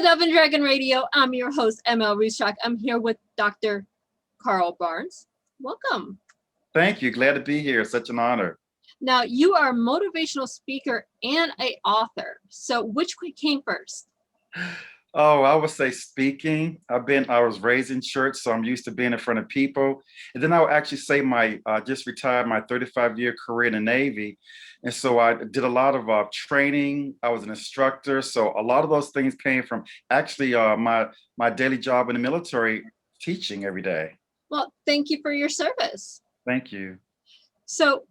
Love and Dragon Radio. I'm your host, M.L.Ruscsak. I'm here with Dr. Carl Barnes. Welcome. Thank you. Glad to be here. Such an honor. Now, you are a motivational speaker and an author. So which one came first? Oh, I would say speaking. I was raised in church, so I'm used to being in front of people. And then I would actually say just retired my 35-year career in the Navy. And so I did a lot of training. I was an instructor. So a lot of those things came from actually my daily job in the military, teaching every day. Well, thank you for your service. Thank you. So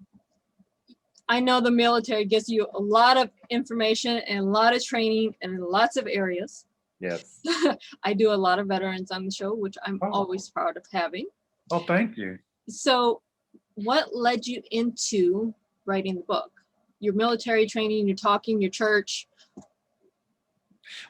I know the military gives you a lot of information and a lot of training in lots of areas. Yes. I do a lot of veterans on the show, which I'm always proud of having. Oh, thank you. So what led you into writing the book? Your military training, your talking, your church?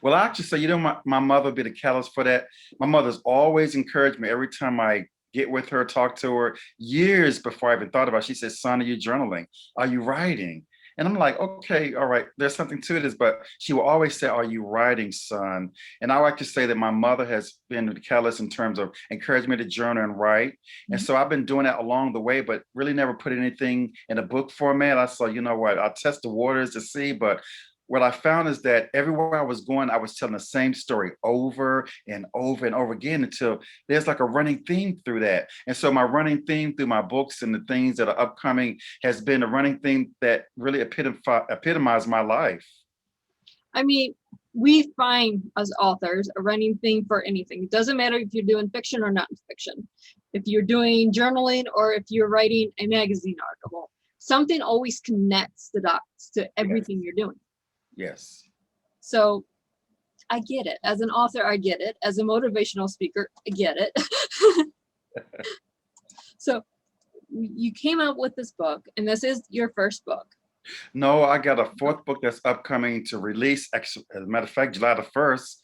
Well, I actually say, my mother be the catalyst for that. My mother's always encouraged me every time I get with her, talk to her, years before I even thought about it. She said, son, are you journaling? Are you writing? And I'm like, okay, all right, there's something to this, but she will always say, are you writing, son? And I like to say that my mother has been the catalyst in terms of encouraging me to journal and write. And so I've been doing that along the way, but really never put anything in a book format. I saw, you know what, I'll test the waters to see, but what I found is that everywhere I was going, I was telling the same story over and over and over again until there's like a running theme through that. And so my running theme through my books and the things that are upcoming has been a running theme that really epitomized my life. I mean, we find as authors a running theme for anything. It doesn't matter if you're doing fiction or nonfiction. If you're doing journaling or if you're writing a magazine article, something always connects the dots to everything you're doing. Yes. So I get it. As an author, I get it. As a motivational speaker, I get it. So you came out with this book, and this is your first book. No, I got a fourth book that's upcoming to release. As a matter of fact, July the 1st.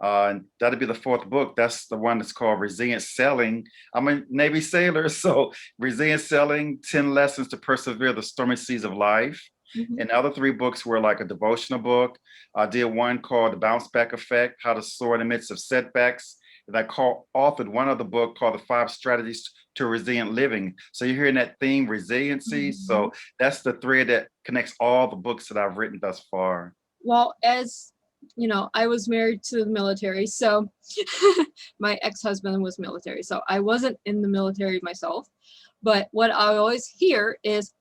And that'll be the fourth book. That's the one that's called Resilient Selling. I'm a Navy sailor, so Resilient Selling, 10 Lessons to Persevere the Stormy Seas of Life. And the other three books were like a devotional book. I did one called The Bounce Back Effect, How to Soar in the Midst of Setbacks. And I authored one other book called The 5 Strategies to Resilient Living. So you're hearing that theme, resiliency. So that's the thread that connects all the books that I've written thus far. Well, as you know, I was married to the military. So my ex-husband was military. So I wasn't in the military myself. But what I always hear is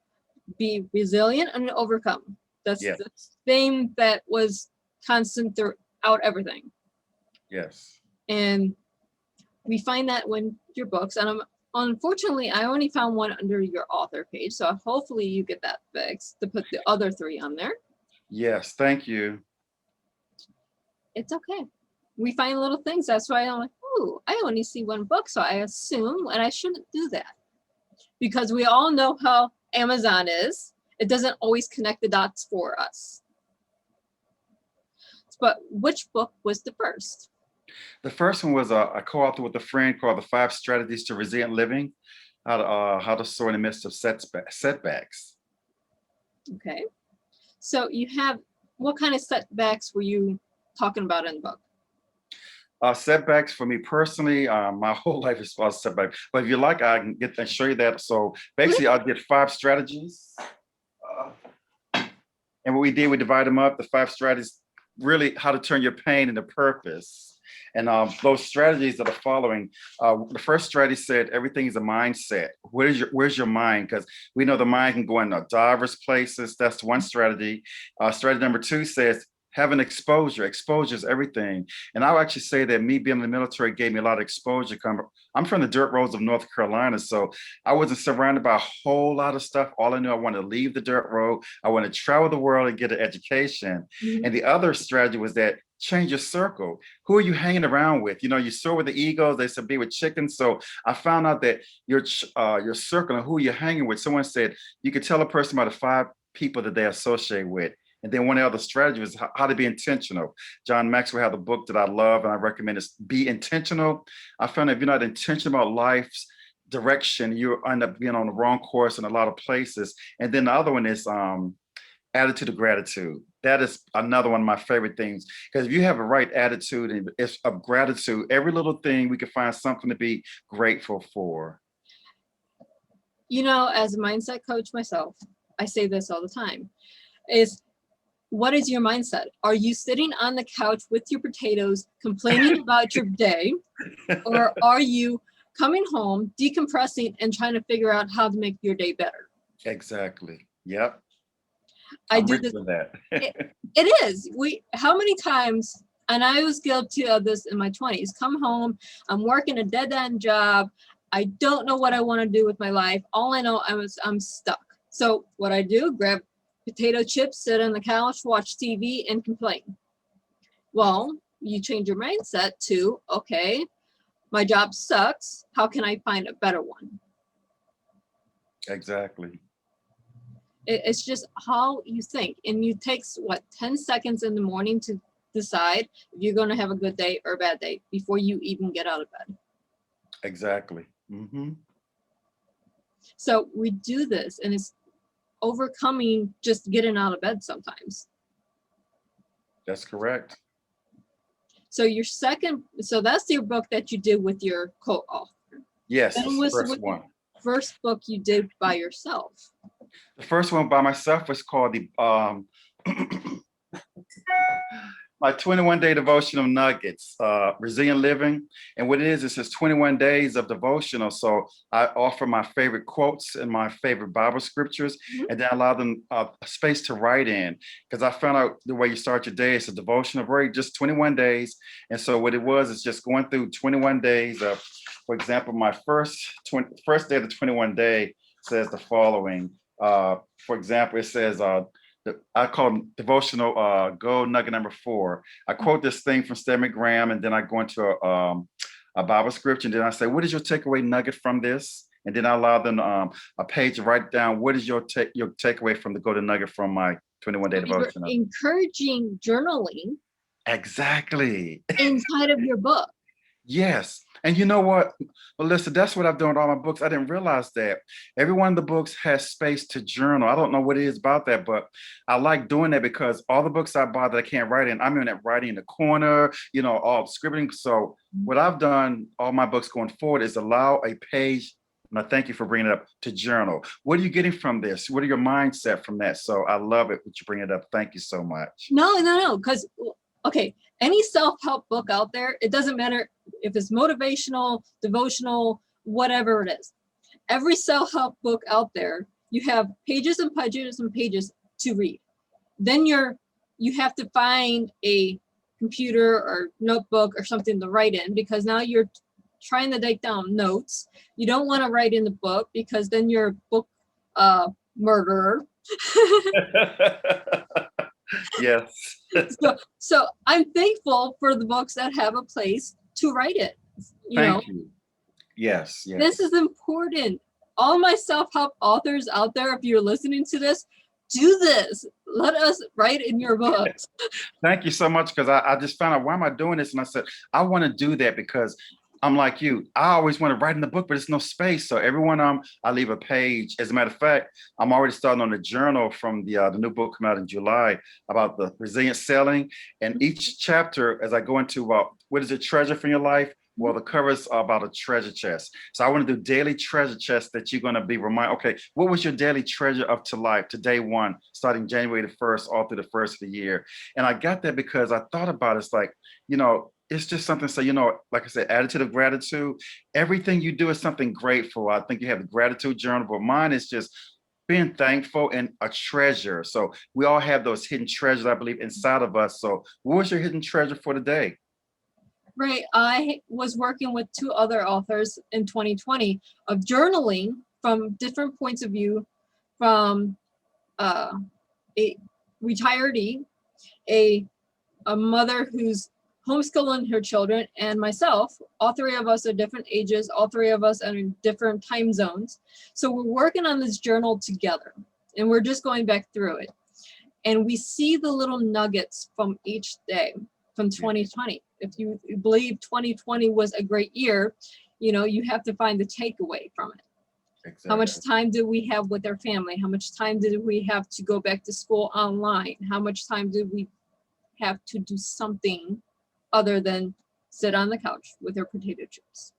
be resilient and overcome. That's the theme that was constant throughout everything. Yes. And we find that when your books, and unfortunately, I only found one under your author page. So hopefully you get that fixed to put the other 3 on there. Yes, thank you. It's okay. We find little things. That's why I'm like, oh, I only see one book. So I assume, and I shouldn't do that. Because we all know how Amazon is. It doesn't always connect the dots for us. But which book was the first? The first one was a co-author with a friend called The 5 Strategies to Resilient Living, how to soar in the midst of setbacks. Okay. So you have, what kind of setbacks were you talking about in the book? Setbacks for me personally, my whole life is about setbacks. But if you like, I can get and show you that. So basically, I did 5 strategies. And what we did, we divided them up. The 5 strategies, really how to turn your pain into purpose. And those strategies that are following, the first strategy said everything is a mindset. Where's your mind? Because we know the mind can go in diverse places. That's one strategy. Strategy number 2 says have an exposure. Exposure is everything. And I'll actually say that me being in the military gave me a lot of exposure. I'm from the dirt roads of North Carolina, so I wasn't surrounded by a whole lot of stuff. All I knew, I wanted to leave the dirt road. I wanted to travel the world and get an education. And the other strategy was that change your circle. Who are you hanging around with? You know, you soar with the eagles, they said be with chickens. So I found out that your circle and who you're hanging with, someone said you could tell a person about the 5 people that they associate with. And then one other strategy was how to be intentional. John Maxwell had a book that I love and I recommend is Be Intentional. I found that if you're not intentional about life's direction, you end up being on the wrong course in a lot of places. And then the other one is attitude of gratitude. That is another one of my favorite things. Because if you have a right attitude and it's of gratitude, every little thing we can find something to be grateful for. You know, as a mindset coach myself, I say this all the time, is what is your mindset? Are you sitting on the couch with your potatoes complaining about your day? Or are you coming home, decompressing, and trying to figure out how to make your day better? Exactly. Yep. I I'm do with this. you with that. It is. How many times, and I was guilty of this in my 20s, come home, I'm working a dead end job. I don't know what I want to do with my life. All I know I'm stuck. So what I do, grab potato chips, sit on the couch, watch TV, and complain. Well, you change your mindset to, okay, my job sucks. How can I find a better one? Exactly. It's just how you think. And you takes what, 10 seconds in the morning to decide if you're going to have a good day or a bad day before you even get out of bed. Exactly. Hmm. So we do this, and it's overcoming just getting out of bed sometimes. That's correct. So so that's your book that you did with your co-author. Yes, Then it's the was first one. first book you did by yourself. The first one by myself was called the my 21-day devotional nuggets, resilient living. And what it is, it says 21 days of devotional. So I offer my favorite quotes and my favorite Bible scriptures, and then allow them a space to write in. Because I found out the way you start your day, it's a devotional break, just 21 days. And so what it was is just going through 21 days of, for example, my first day of the 21 day says the following. For example, it says, I call them devotional goal nugget number 4. I quote this thing from Stanley Graham, and then I go into a Bible scripture, and then I say, what is your takeaway nugget from this? And then I allow them a page to write down what is your takeaway from the golden nugget from my 21-day devotional. Encouraging journaling. Exactly. Inside of your book. Yes. And you know what, Melissa, that's what I've done with all my books. I didn't realize that every one of the books has space to journal. I don't know what it is about that, but I like doing that because all the books I buy that I can't write in, I'm in that writing in the corner, all scribbling. So what I've done, all my books going forward, is allow a page. And I thank you for bringing it up, to journal. What are you getting from this? What are your mindset from that? So I love it that you bring it up. Thank you so much. No. Because, okay, any self-help book out there, it doesn't matter if it's motivational, devotional, whatever it is. Every self-help book out there, you have pages and pages and pages to read. Then you have to find a computer or notebook or something to write in, because now you're trying to take down notes. You don't want to write in the book because then you're a book murderer. Yes. So I'm thankful for the books that have a place to write it. Thank you. Yes. This is important. All my self-help authors out there, if you're listening to this, do this. Let us write in your books. Thank you so much, because I just found out, why am I doing this? And I said, I want to do that because I'm like you. I always want to write in the book, but there's no space. So everyone, I leave a page. As a matter of fact, I'm already starting on the journal from the new book coming out in July about the resilient selling. And each chapter, as I go into what is a treasure from your life? Well, the cover is about a treasure chest. So I want to do daily treasure chests that you're going to be reminded, okay, what was your daily treasure up to life, to day one, starting January the 1st, all through the first of the year? And I got that because I thought about it. It's like, it's just something. So, like I said, attitude of gratitude. Everything you do is something grateful. I think you have the gratitude journal, but mine is just being thankful and a treasure. So we all have those hidden treasures, I believe, inside of us. So what was your hidden treasure for the day? Right. I was working with 2 other authors in 2020 of journaling from different points of view, from a retiredee, a mother who's homeschooling her children, and myself. All 3 of us are different ages. All 3 of us are in different time zones. So we're working on this journal together, and we're just going back through it. And we see the little nuggets from each day from 2020. If you believe 2020 was a great year, you have to find the takeaway from it. How much Exactly. time do we have with our family? How much time did we have to go back to school online? How much time did we have to do something other than sit on the couch with our potato chips?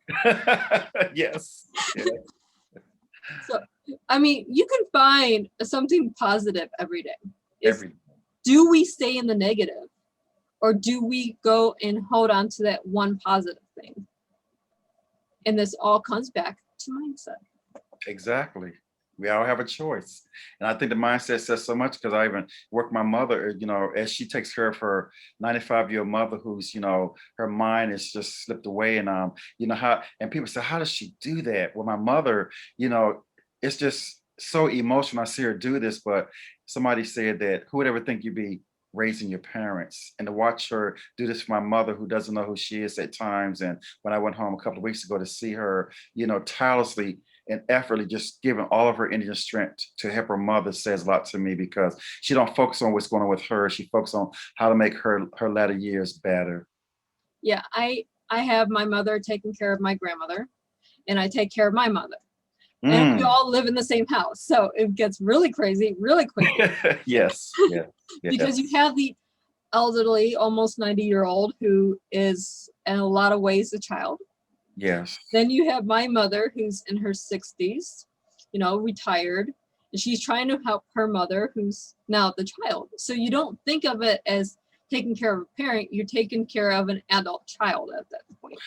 Yes. Yeah. So, I mean, you can find something positive every day. Is Every do we stay in the negative, or do we go and hold on to that one positive thing? And this all comes back to mindset. exactly. We all have a choice. And I think the mindset says so much because I even work with my mother, as she takes care of her 95-year-old mother who's, her mind is just slipped away. And how and people say, how does she do that? Well, my mother, it's just so emotional. I see her do this, but somebody said that who would ever think you'd be raising your parents, and to watch her do this for my mother who doesn't know who she is at times. And when I went home a couple of weeks ago to see her, tirelessly and effortlessly just giving all of her energy and strength to help her mother says a lot to me, because she don't focus on what's going on with her. She focuses on how to make her latter years better. Yeah, I have my mother taking care of my grandmother, and I take care of my mother. And we Mm. all live in the same house. So it gets really crazy really quickly Yes. Yeah. because you Yes. have the elderly, almost 90-year-old, who is in a lot of ways a child. Yes. Then you have my mother, who's in her 60s, retired, and she's trying to help her mother, who's now the child. So you don't think of it as taking care of a parent, you're taking care of an adult child at that point.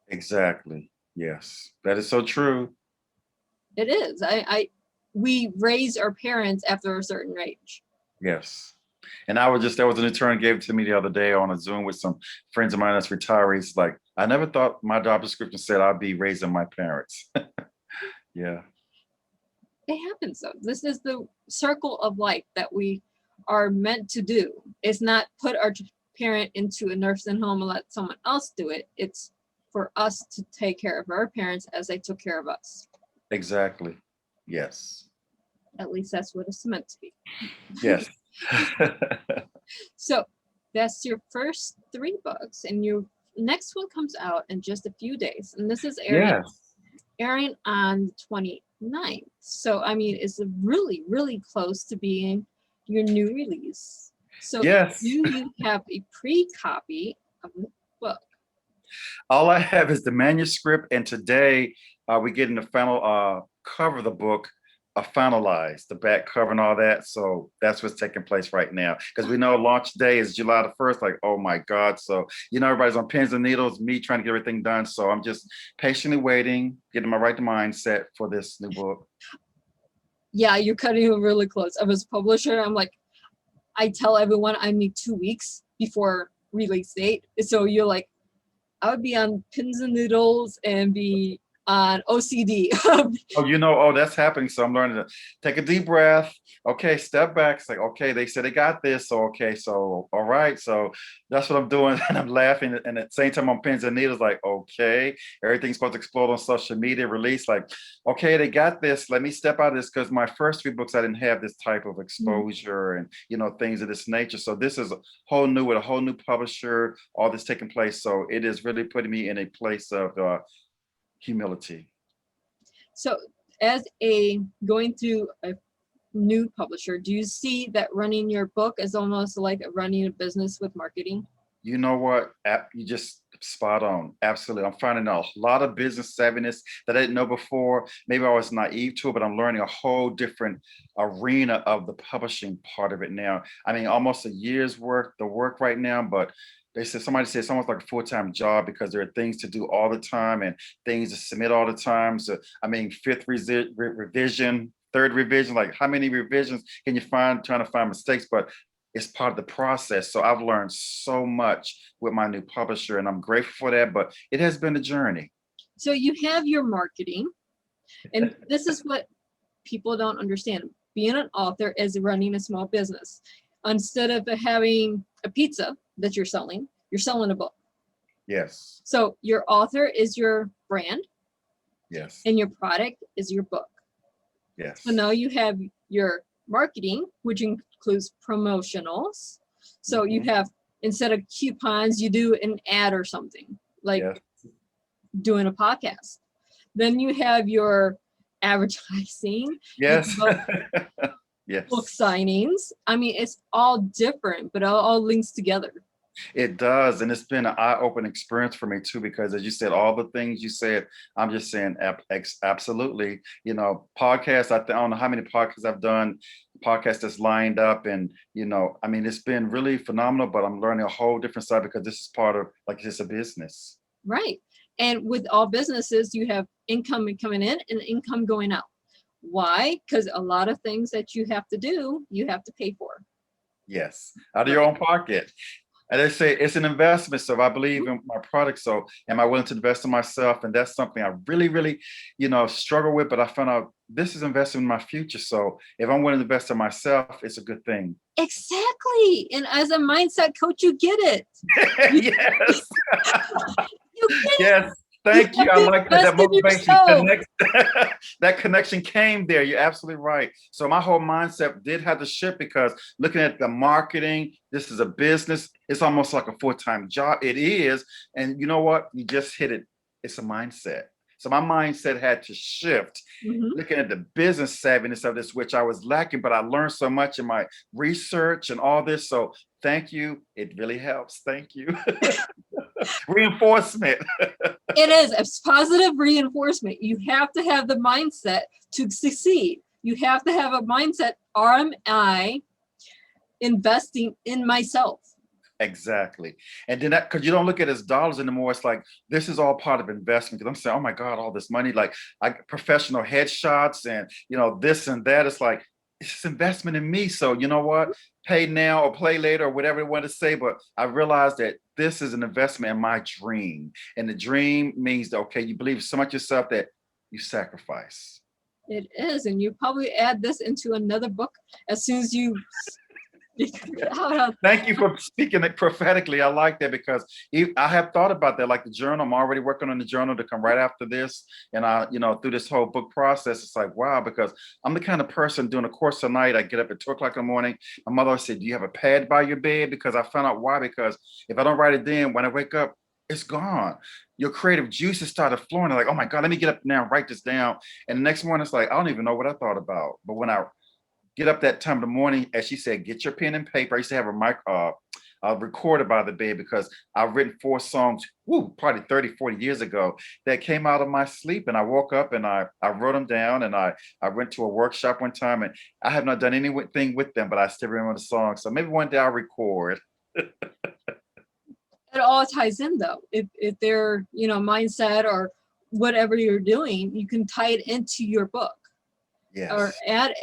Exactly. Yes. That is so true. It is. We raise our parents after a certain age. Yes. And there was an attorney gave it to me the other day on a Zoom with some friends of mine that's retirees. Like, I never thought my job description said I'd be raising my parents. Yeah. It happens though. This is the circle of life that we are meant to do. It's not put our parent into a nursing home and let someone else do it. It's for us to take care of our parents as they took care of us. Exactly. Yes. At least that's what it's meant to be. Yes. So that's your first 3 books, and your next one comes out in just a few days. And this is Yes. airing on the 29th. So I mean, it's really, really close to being your new release. So Yes. do you have a pre-copy of the book? All I have is the manuscript, and today we're getting the final cover of the book finalized, the back cover and all that. So that's what's taking place right now. Because we know launch day is July the 1st. Like, oh my God. So, everybody's on pins and needles, me trying to get everything done. So I'm just patiently waiting, getting my right mindset for this new book. Yeah, you're cutting it really close. I was a publisher. I'm like, I tell everyone I need 2 weeks before release date. So you're like, I would be on pins and needles and be on OCD. Oh, that's happening. So I'm learning to take a deep breath. Okay, step back. It's like, okay, they said they got this. So, okay, so, all right. So that's what I'm doing. And I'm laughing. And at the same time, I'm pins and needles, like, okay, everything's supposed to explode on social media, release. Like, okay, they got this. Let me step out of this, because my first 3 books, I didn't have this type of exposure and, things of this nature. So this is a whole new, with a whole new publisher, all this taking place. So it is really putting me in a place of humility. So as a going through a new publisher, do you see that running your book is almost like running a business with marketing? You know what? You just spot on. Absolutely. I'm finding a lot of business savviness that I didn't know before. Maybe I was naive to it, but I'm learning a whole different arena of the publishing part of it now. I mean, almost a year's worth the work right now, but somebody said it's almost like a full-time job, because there are things to do all the time and things to submit all the time. So, I mean, fifth revision, third revision, like how many revisions can you find trying to find mistakes? But it's part of the process. So I've learned so much with my new publisher, and I'm grateful for that, but it has been a journey. So you have your marketing, and this is what people don't understand. Being an author is running a small business. Instead of having a pizza that you're selling a book. Yes. So your author is your brand, Yes. and your product is your book. Yes. So now you have your marketing, which includes promotionals. So you have, instead of coupons, you do an ad or something, like Yes. doing a podcast. Then you have your advertising, you Yes. can go book Yes. signings. I mean, it's all different, but all links together. It does, and it's been an eye-opening experience for me too, because as you said, all the things you said, I'm just saying absolutely. Podcasts, I don't know how many podcasts I've done, podcasts that's lined up, and I mean, it's been really phenomenal, but I'm learning a whole different side because this is part of like it's a business. Right. And with all businesses, you have income coming in and income going out. Why? Because a lot of things that you have to do, you have to pay for. Yes, out of your Right. own pocket. And they say it's an investment. So if I believe in my product, so am I willing to invest in myself? And that's something I really, really, struggle with. But I found out this is investing in my future. So if I'm willing to invest in myself, it's a good thing. Exactly. And as a mindset coach, you get it. You, Yes. you get it. Yes. You Thank you. have I to like that. invest That in motivation yourself. connect. That connection came there. You're absolutely right. So my whole mindset did have to shift because looking at the marketing, this is a business. It's almost like a full-time job. It is. And you know what? You just hit it. It's a mindset. So my mindset had to shift, Mhm. looking at the business savviness of this, which I was lacking, but I learned so much in my research and all this. So thank you. It really helps. Thank you. Reinforcement. It is. It's positive reinforcement. You have to have the mindset to succeed. You have to have a mindset. Am I investing in myself? Exactly. And then that, because you don't look at it as dollars anymore, it's like this is all part of investment. Because I'm saying, oh my God, all this money, like I professional headshots and this and that. It's like it's investment in me. So you know what? Pay now or play later or whatever you want to say. But I realized that this is an investment in my dream. And the dream means that okay, you believe so much yourself that you sacrifice. It is. And you probably add this into another book as soon as you figure out. Thank you for speaking it prophetically. I like that because I have thought about that, like the journal. I'm already working on the journal to come right after this. And through this whole book process, it's like, wow, because I'm the kind of person doing a course tonight. I get up at 2 o'clock in the morning. My mother said, do you have a pad by your bed? Because I found out why, because if I don't write it then, when I wake up, it's gone. Your creative juices started flowing. Like, oh my God, let me get up now and write this down. And the next morning, it's like, I don't even know what I thought about. But when I get up that time of the morning, as she said, get your pen and paper. I used to have a recorder by the bed because I've written 4 songs, probably 30, 40 years ago that came out of my sleep. And I woke up and I wrote them down and I went to a workshop one time and I have not done anything with them, but I still remember the song. So maybe one day I'll record. It all ties in though. If they're, mindset or whatever you're doing, you can tie it into your book or Yes. add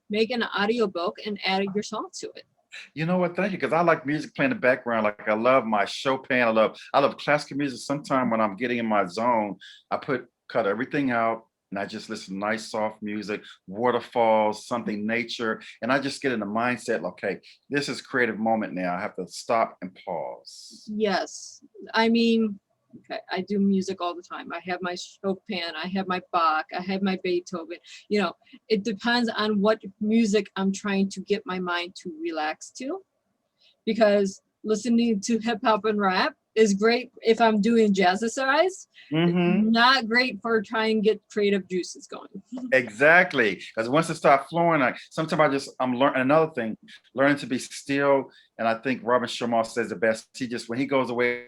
make an audio book and add your song to it. You know what? Thank you. Because I like music playing in the background. Like I love my Chopin. I love classical music. Sometime when I'm getting in my zone, cut everything out and I just listen to nice soft music, waterfalls, something nature, and I just get in the mindset. Okay, this is creative moment now. I have to stop and pause. Yes. I mean, okay, I do music all the time. I have my Chopin, I have my Bach, I have my Beethoven. It depends on what music I'm trying to get my mind to relax to. Because listening to hip hop and rap is great if I'm doing jazzercise. It's Hmm. not great for trying to get creative juices going. Exactly. Because once it starts flowing, like sometimes I'm learning another thing, learning to be still. And I think Robin Sharma says the best. When he goes away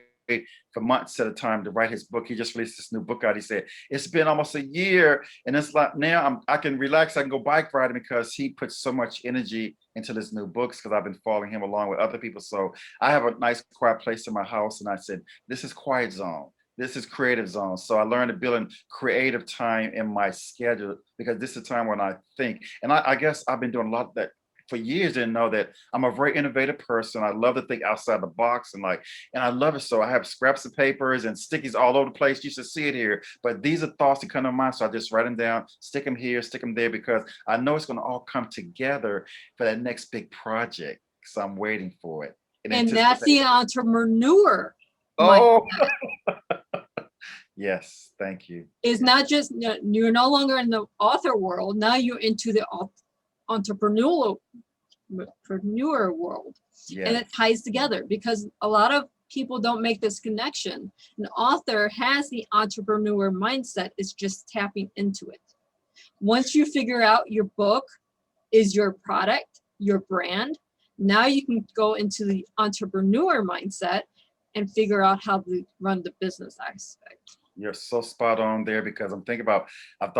for months at a time to write his book, he just released this new book out. He said, it's been almost a year. And it's like now I can relax, I can go bike riding because he puts so much energy into this new books because I've been following him along with other people. So I have a nice quiet place in my house. And I said, this is quiet zone. This is creative zone. So I learned to build in creative time in my schedule because this is the time when I think. And I guess I've been doing a lot of that for years. Didn't know that I'm a very innovative person. I love to think outside the box and I love it. So I have scraps of papers and stickies all over the place. You should see it here. But these are thoughts that come to mind. So I just write them down, stick them here, stick them there because I know it's going to all come together for that next big project. So I'm waiting for it. And that's the entrepreneur Oh, mindset. yes, thank you. It's not just, you're no longer in the author world. Now you're into the entrepreneurial world. And Yes. it ties together because a lot of people don't make this connection. An author has the entrepreneur mindset, is just tapping into it. Once you figure out your book is your product, your brand, now you can go into the entrepreneur mindset and figure out how to run the business aspect. You're so spot on there because I've thought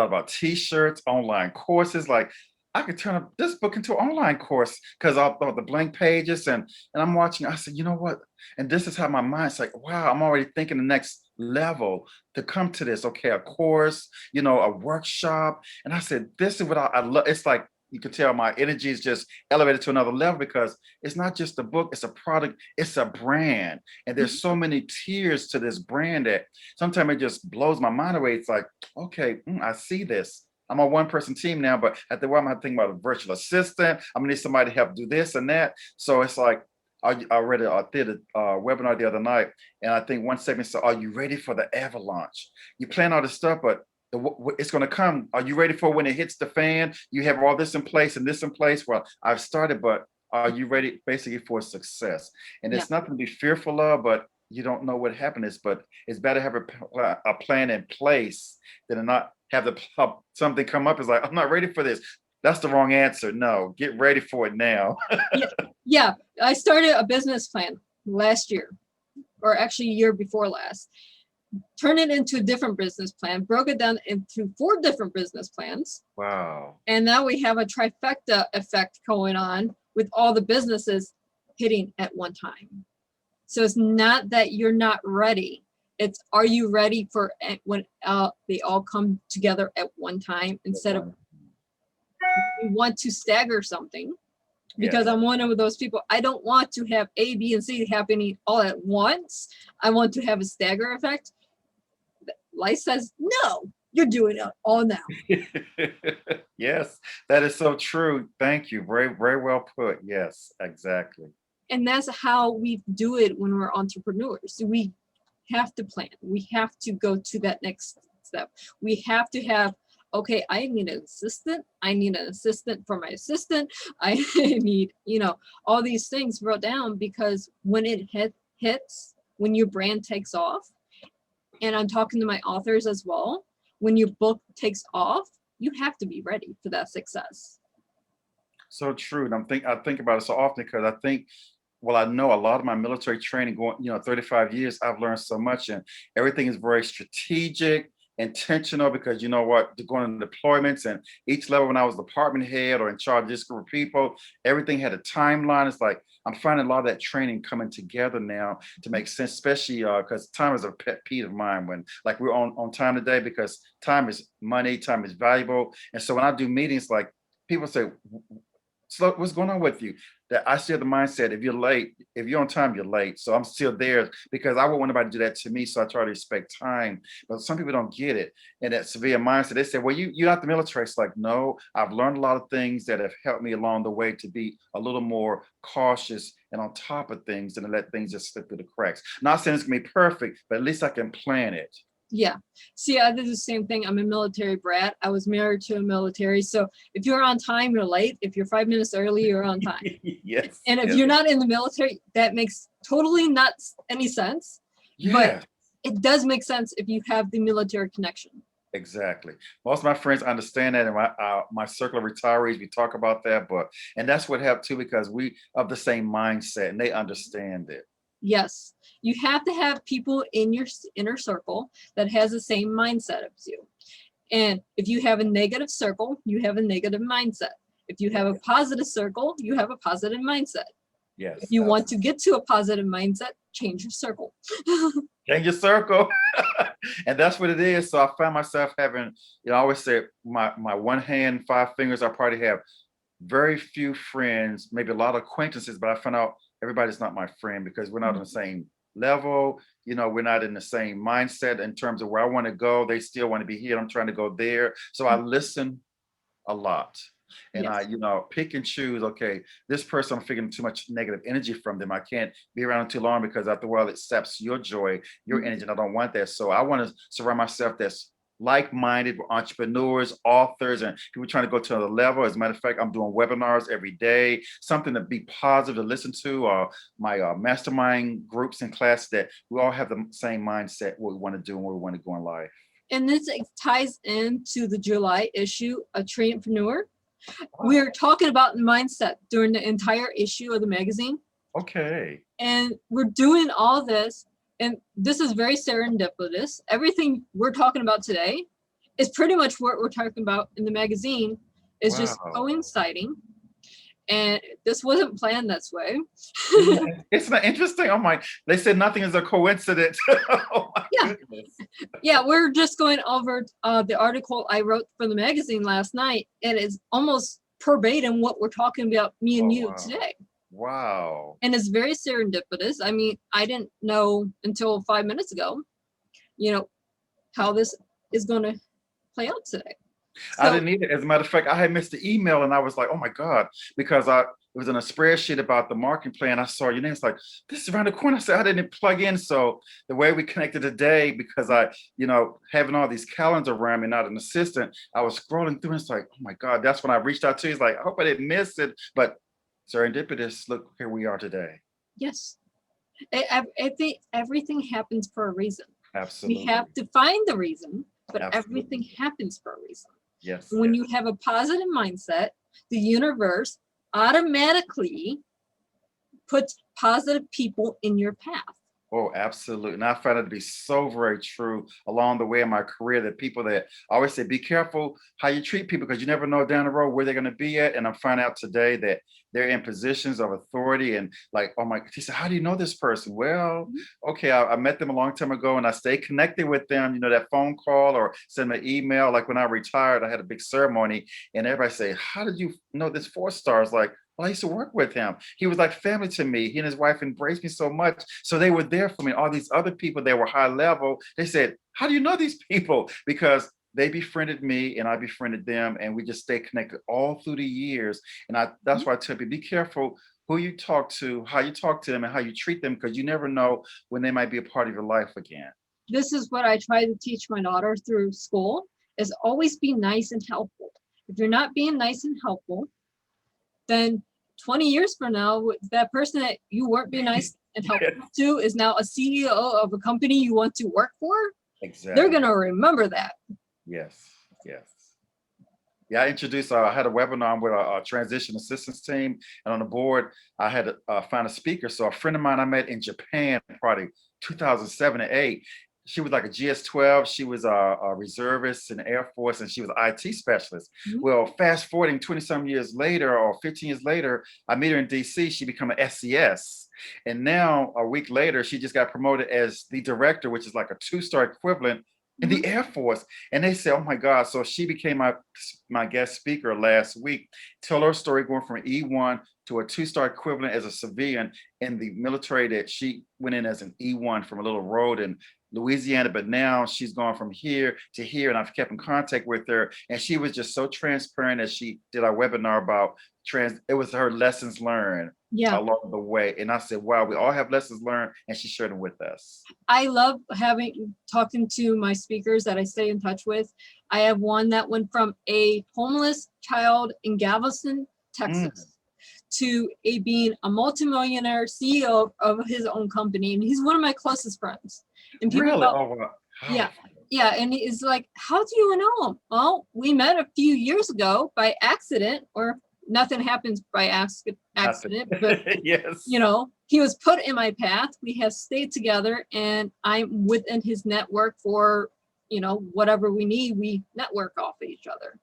about t-shirts, online courses. Like I could turn up this book into an online course because I thought the blank pages and I'm watching. I said, you know what? And this is how my mind's like, wow, I'm already thinking the next level to come to this. Okay, a course, a workshop. And I said, this is what I love. It's like you can tell my energy is just elevated to another level because it's not just a book, it's a product, it's a brand. And there's so many tiers to this brand that sometimes it just blows my mind away. It's like, okay, I see this. I'm a one-person team now, but at the while I'm thinking about a virtual assistant. I'm gonna need somebody to help do this and that. So it's like I read I did a webinar the other night, and I think one segment said, "Are you ready for the avalanche? You plan all this stuff, but it's going to come. Are you ready for when it hits the fan? You have all this in place and this in place. Well, I've started, but are you ready basically for success? And Yeah. it's nothing to be fearful of, but you don't know what happens. But it's better to have a plan in place than to not have something come up. It's like, I'm not ready for this. That's the wrong answer. No, get ready for it now. Yeah. I started a business plan last year, or actually year before last. Turned it into a different business plan, broke it down into 4 different business plans. Wow. And now we have a trifecta effect going on with all the businesses hitting at one time. So it's not that you're not ready. It's, are you ready for when they all come together at one time instead of you want to stagger something? Because I'm one of those people. I don't want to have A, B, and C happening all at once. I want to have a stagger effect. Life says, no, you're doing it all now. Yes, that is so true. Thank you. Very, very well put. Yes, exactly. And that's how we do it when we're entrepreneurs. We have to plan. We have to go to that next step. We have to have, okay, I need an assistant. I need an assistant for my assistant. I need, all these things wrote down, because when it hits, when your brand takes off, and I'm talking to my authors as well, when your book takes off, you have to be ready for that success. So true. And I think about it so often because I know a lot of my military training going, 35 years, I've learned so much, and everything is very strategic, intentional, because you know what, to going into deployments and each level when I was department head or in charge of this group of people, everything had a timeline. It's like I'm finding a lot of that training coming together now to make sense, especially because time is a pet peeve of mine when like we're on time today, because time is money, time is valuable. And so when I do meetings, like people say, so what's going on with you? That I still have the mindset, if you're late, if you're on time, you're late. So I'm still there because I wouldn't want anybody to do that to me. So I try to respect time. But some people don't get it. And that severe mindset, they say, well, you're not the military. It's like, no, I've learned a lot of things that have helped me along the way to be a little more cautious and on top of things than to let things just slip through the cracks. Not saying it's gonna be perfect, but at least I can plan it. Yeah. See, I did the same thing. I'm a military brat. I was married to a military. So if you're on time, you're late. If you're 5 minutes early, you're on time. Yes. And if yes. you're not in the military, that makes totally not any sense. Yeah. But it does make sense if you have the military connection. Exactly. Most of my friends understand that, and my circle of retirees, we talk about that. And that's what helped too, because we have the same mindset and they understand it. Yes, you have to have people in your inner circle that has the same mindset as you. And if you have a negative circle, you have a negative mindset. If you have a positive circle, you have a positive mindset. Yes. If you want to get to a positive mindset, change your circle. Change your circle. And that's what it is. So I found myself having, I always say my one hand, 5 fingers, I probably have very few friends, maybe a lot of acquaintances, but I found out everybody's not my friend because we're not on the same level. We're not in the same mindset in terms of where I want to go. They still want to be here. I'm trying to go there. So I listen a lot. And Yes. I, pick and choose, okay, this person, I'm figuring too much negative energy from them. I can't be around too long because after a while it saps your joy, your energy, and I don't want that. So I want to surround myself that's like-minded entrepreneurs, authors, and people trying to go to another level. As a matter of fact, I'm doing webinars every day, something to be positive to listen to. My mastermind groups and classes that we all have the same mindset, what we want to do and where we want to go in life. And this ties into the July issue of Trainpreneur. We're talking about mindset during the entire issue of the magazine. Okay. And we're doing all this, and this is very serendipitous. Everything we're talking about today is pretty much what we're talking about in the magazine. It's just coinciding. And this wasn't planned this way. It's not interesting. Oh my, they said nothing is a coincidence. Oh my goodness. Yeah, we're just going over the article I wrote for the magazine last night, and it's almost verbatim what we're talking about, me and you today. Wow. And it's very serendipitous. I mean, I didn't know until 5 minutes ago, how this is going to play out today. I didn't either. As a matter of fact, I had missed the email and I was like, oh my God, because it was in a spreadsheet about the marketing plan. I saw your name. It's like, this is around the corner. I said, I didn't plug in. So the way we connected today, because having all these calendars around me, not an assistant, I was scrolling through and it's like, oh my God, that's when I reached out to you. It's like, I hope I didn't miss it. But serendipitous, look, here we are today. Yes. I think everything happens for a reason. Absolutely. We have to find the reason, but everything happens for a reason. Yes. When you have a positive mindset, the universe automatically puts positive people in your path. Oh, absolutely. And I found it to be so very true along the way in my career that people that I always say, be careful how you treat people because you never know down the road where they're going to be at. And I'm finding out today that they're in positions of authority and like, oh my, he said, how do you know this person? Well, okay, I met them a long time ago and I stay connected with them, that phone call or send me an email. Like when I retired, I had a big ceremony and everybody say, how did you know this 4 stars? Like, well, I used to work with him. He was like family to me. He and his wife embraced me so much. So they were there for me. All these other people that were high level, they said, how do you know these people? Because they befriended me and I befriended them. And we just stayed connected all through the years. And that's why I tell people, be careful who you talk to, how you talk to them and how you treat them, because you never know when they might be a part of your life again. This is what I try to teach my daughter through school, is always be nice and helpful. If you're not being nice and helpful, then 20 years from now, that person that you weren't being nice and helpful to is now a CEO of a company you want to work for. Exactly. They're going to remember that. Yes. Yeah, I introduced, I had a webinar with a transition assistance team, and on the board, I had to find a speaker. So a friend of mine I met in Japan, probably 2007 or 8, she was like a GS-12. She was a reservist in the Air Force, and she was an IT specialist. Well, fast forwarding 20-some years later, or 15 years later, I meet her in DC. She became an SCS. And now, a week later, she just got promoted as the director, which is like a 2-star equivalent in the Air Force. And they said, oh my God. So she became my guest speaker last week. Tell her story going from E1 to a 2-star equivalent as a civilian in the military, that she went in as an E1 from a little road in Louisiana, but now she's gone from here to here, and I've kept in contact with her, and she was just so transparent as she did our webinar about it was her lessons learned along the way. And I said, wow, we all have lessons learned, and she shared them with us. I love talking to my speakers that I stay in touch with. I have one that went from a homeless child in Galveston, Texas, to being a multimillionaire CEO of his own company, and he's one of my closest friends. And people really? Wow. Yeah, and it's like, how do you know him? Well, we met a few years ago by accident, or nothing happens by accident, but yes, he was put in my path. We have stayed together, and I'm within his network for whatever we need. We network off of each other.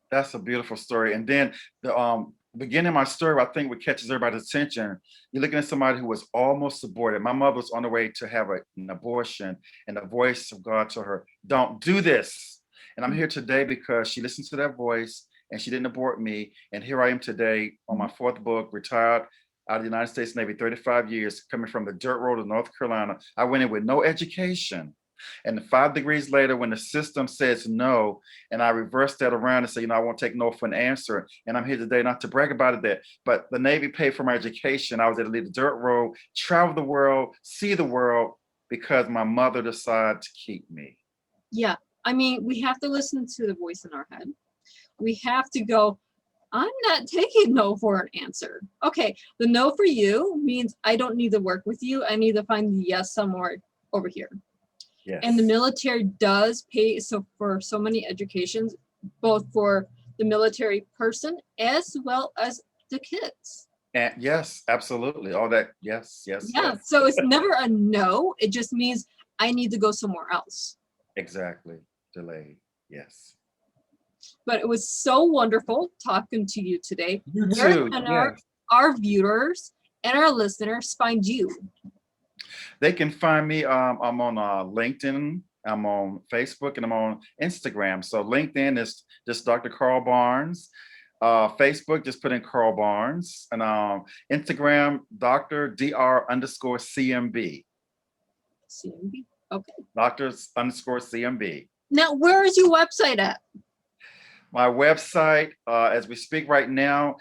That's a beautiful story. And then the beginning of my story, I think what catches everybody's attention, you're looking at somebody who was almost aborted. My mother was on the way to have an abortion, and the voice of God told her, don't do this. And I'm here today because she listened to that voice and she didn't abort me. And here I am today on my 4th book, retired out of the United States Navy, 35 years, coming from the dirt road of North Carolina. I went in with no education. And 5 degrees later, when the system says no, and I reverse that around and say, I won't take no for an answer. And I'm here today not to brag about it, but the Navy paid for my education. I was able to leave the dirt road, travel the world, see the world, because my mother decided to keep me. Yeah. I mean, we have to listen to the voice in our head. We have to go, I'm not taking no for an answer. Okay, the no for you means I don't need to work with you. I need to find the yes somewhere over here. And the Yes. military does pay so for so many educations, both for the military person as well as the kids. And yes, absolutely. All that. Yes, yes, Yeah, yes. so it's never a no. It just means I need to go somewhere else. Exactly. Delayed. Yes. But it was so wonderful talking to you today. You Where too. can Yes. our viewers and our listeners find you? They can find me. I'm on LinkedIn. I'm on Facebook and I'm on Instagram. So LinkedIn is just Dr. Carl Barnes. Facebook, just put in Carl Barnes. And Instagram, Dr. _CMB. CMB. Okay. Doctors_CMB. Now, where is your website at? My website, as we speak right now,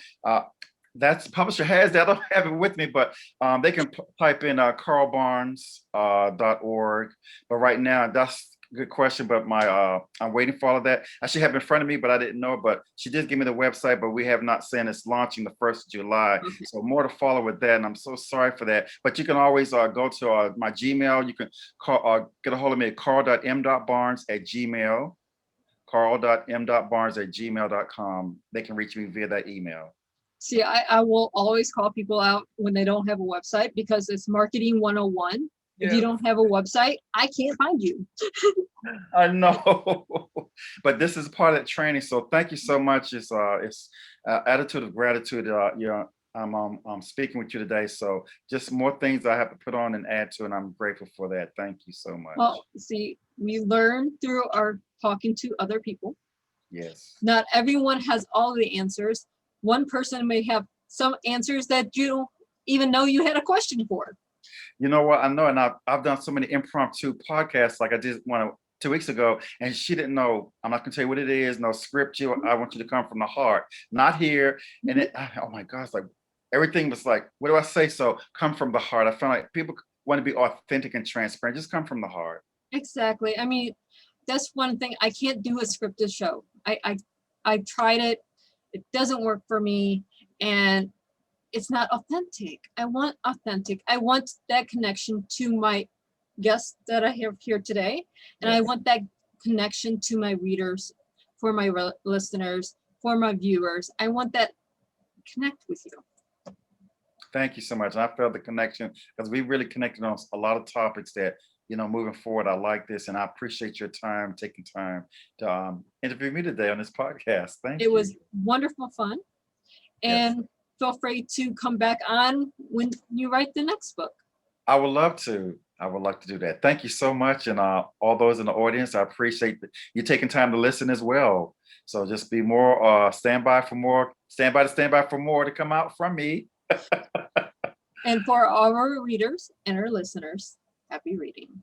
that's publisher has that. I don't have it with me, but they can type in carlbarnes.org. But right now, that's a good question. But I'm waiting for all of that. I should have it in front of me, but I didn't know. But she did give me the website, but we have not seen it's launching the 1st of July. Okay. So more to follow with that. And I'm so sorry for that. But you can always go to my Gmail. You can get a hold of me at carl.m.barnes@gmail. carl.m.barnes@gmail.com. They can reach me via that email. See, I will always call people out when they don't have a website because it's marketing 101. If you Yeah, don't have a website, I can't find you. I know. But this is part of that training. So thank you so much. It's attitude of gratitude. I'm speaking with you today. So just more things I have to put on and add to, and I'm grateful for that. Thank you so much. Well, see, we learn through our talking to other people. Yes. Not everyone has all the answers. One person may have some answers that you don't even know you had a question for. You know what? I know, and I've done so many impromptu podcasts, like I did one 2 weeks ago, and she didn't know. I'm not gonna tell you what it is. No script. I want you to come from the heart, not here. And oh my gosh, like everything was like, what do I say? So come from the heart. I found like people want to be authentic and transparent. Just come from the heart. Exactly. I mean, that's one thing. I can't do a scripted show. I tried it. It doesn't work for me, and it's not authentic. I want authentic. I want that connection to my guests that I have here today, and I Yes. want that connection to my readers, for my listeners, for my viewers. I want that connect with you. Thank you so much. I felt the connection because we really connected on a lot of topics that, moving forward, I like this. And I appreciate your time, taking time to interview me today on this podcast. Thank It you. was wonderful fun, Yes. and feel free to come back on when you write the next book. I would love to. I would like to do that. Thank you so much. And all those in the audience, I appreciate you taking time to listen as well. So just be more, stand by for more to come out from me. And for our readers and our listeners, happy reading.